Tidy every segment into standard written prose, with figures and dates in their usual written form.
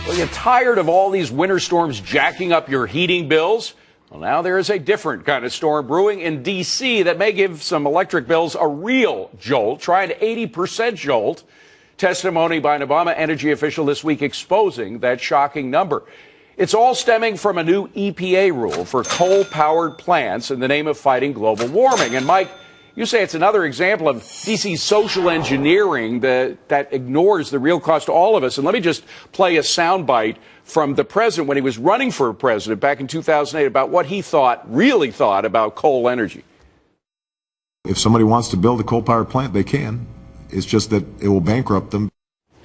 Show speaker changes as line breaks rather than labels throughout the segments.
Well, you're tired of all these winter storms jacking up your heating bills? Well, now there is a different kind of storm brewing in D.C. that may give some electric bills a real jolt. Try an 80% jolt. Testimony by an Obama energy official this week exposing that shocking number. It's all stemming from a new EPA rule for coal-powered plants in the name of fighting global warming. And, Mike, you say it's another example of D.C.'s social engineering that ignores the real cost to all of us. And let me just play a soundbite from the president when he was running for president back in 2008 about what he really thought about coal energy.
If somebody wants to build a coal-powered plant, they can. It's just that it will bankrupt them.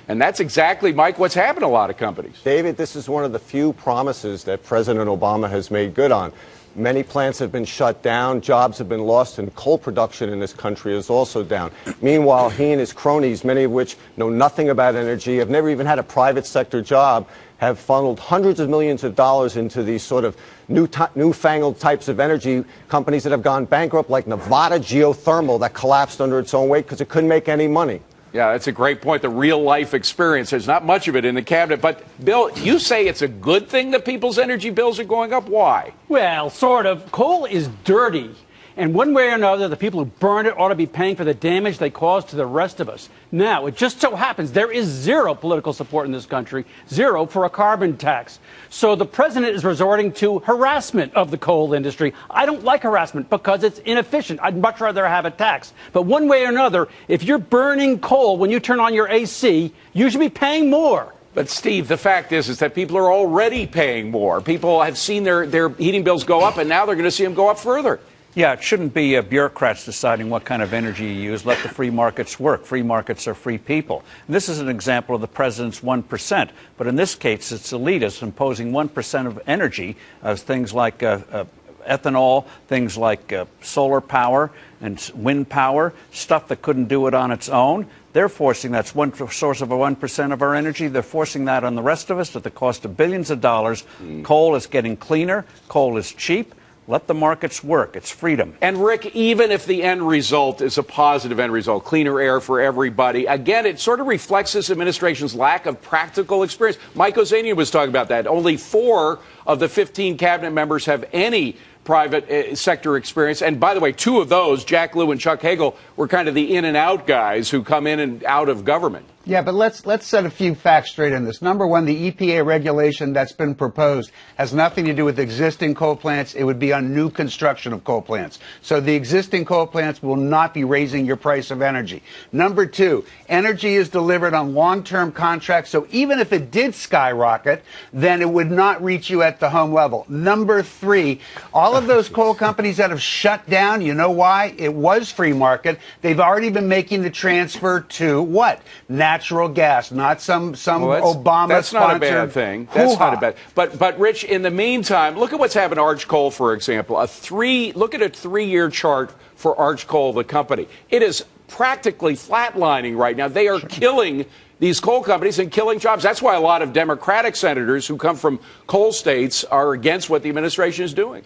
And that's exactly, Mike, what's happened to a lot of companies.
David, this is one of the few promises that President Obama has made good on. Many plants have been shut down, jobs have been lost, and coal production in this country is also down. Meanwhile, he and his cronies, many of which know nothing about energy, have never even had a private sector job, have funneled hundreds of millions of dollars into these sort of newfangled types of energy companies that have gone bankrupt, like Nevada Geothermal, that collapsed under its own weight because it couldn't make any money.
Yeah, that's a great point. The real life experience. There's not much of it in the cabinet. But, Bill, you say it's a good thing that people's energy bills are going up. Why?
Well, sort of. Coal is dirty. And one way or another, the people who burn it ought to be paying for the damage they cause to the rest of us. Now, it just so happens there is zero political support in this country, zero for a carbon tax. So the president is resorting to harassment of the coal industry. I don't like harassment because it's inefficient. I'd much rather have a tax. But one way or another, if you're burning coal when you turn on your AC, you should be paying more.
But, Steve, the fact is that people are already paying more. People have seen their heating bills go up, and now they're going to see them go up further.
Yeah, it shouldn't be bureaucrats deciding what kind of energy you use. Let the free markets work. Free markets are free people. And this is an example of the president's 1%. But in this case, it's elitists imposing 1% of energy, things like ethanol, things like solar power and wind power, stuff that couldn't do it on its own. They're forcing that's one source of 1% of our energy. They're forcing that on the rest of us at the cost of billions of dollars. Coal is getting cleaner. Coal is cheap. Let the markets work. It's freedom.
And, Rick, even if the end result is a positive end result, cleaner air for everybody, again, it sort of reflects this administration's lack of practical experience. Mike Ozanian was talking about that. Only 4 of the 15 cabinet members have any private sector experience. And, by the way, 2 of those, Jack Lew and Chuck Hagel, were kind of the in-and-out guys who come in and out of government.
Yeah, but let's set a few facts straight on this. Number one, the EPA regulation that's been proposed has nothing to do with existing coal plants. It would be on new construction of coal plants. So the existing coal plants will not be raising your price of energy. Number two, energy is delivered on long-term contracts. So even if it did skyrocket, then it would not reach you at the home level. Number three, all of those coal companies that have shut down, you know why? It was free market. They've already been making the transfer to what? Natural gas, not some Obama-sponsored.
That's not a bad thing. That's not a bad. But Rich, in the meantime, look at what's happened to Arch Coal, for example. Look at a 3-year chart for Arch Coal, the company. It is practically flatlining right now. They are killing these coal companies and killing jobs. That's why a lot of Democratic senators who come from coal states are against what the administration is doing.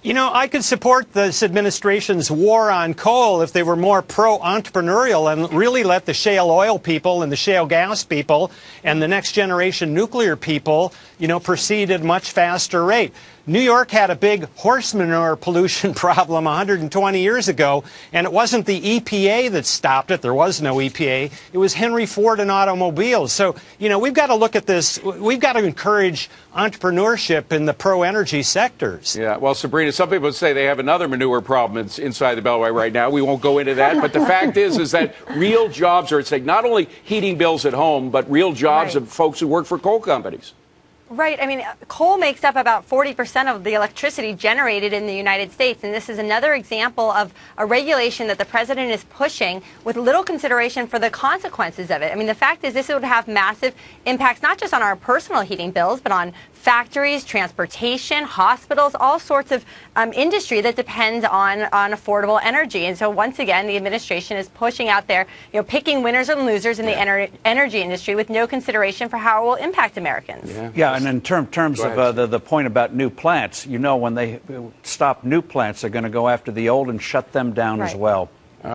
You know, I could support this administration's war on coal if they were more pro-entrepreneurial and really let the shale oil people and the shale gas people and the next generation nuclear people, proceed at a much faster rate. New York had a big horse manure pollution problem 120 years ago, and it wasn't the EPA that stopped it. There was no EPA. It was Henry Ford and automobiles. So, we've got to look at this. We've got to encourage entrepreneurship in the pro-energy sectors.
Yeah, well, Sabrina, some people say they have another manure problem inside the Beltway right now. We won't go into that. But the fact is that real jobs are at stake. Not only heating bills at home, but real jobs of folks who work for coal companies.
Right. I mean, coal makes up about 40% of the electricity generated in the United States. And this is another example of a regulation that the president is pushing with little consideration for the consequences of it. I mean, the fact is this would have massive impacts, not just on our personal heating bills, but on factories, transportation, hospitals, all sorts of industry that depends on affordable energy. And so once again, the administration is pushing out there, picking winners and losers in the energy industry with no consideration for how it will impact Americans.
Yeah, and in terms of the point about new plants, when they stop new plants, they're going to go after the old and shut them down as well.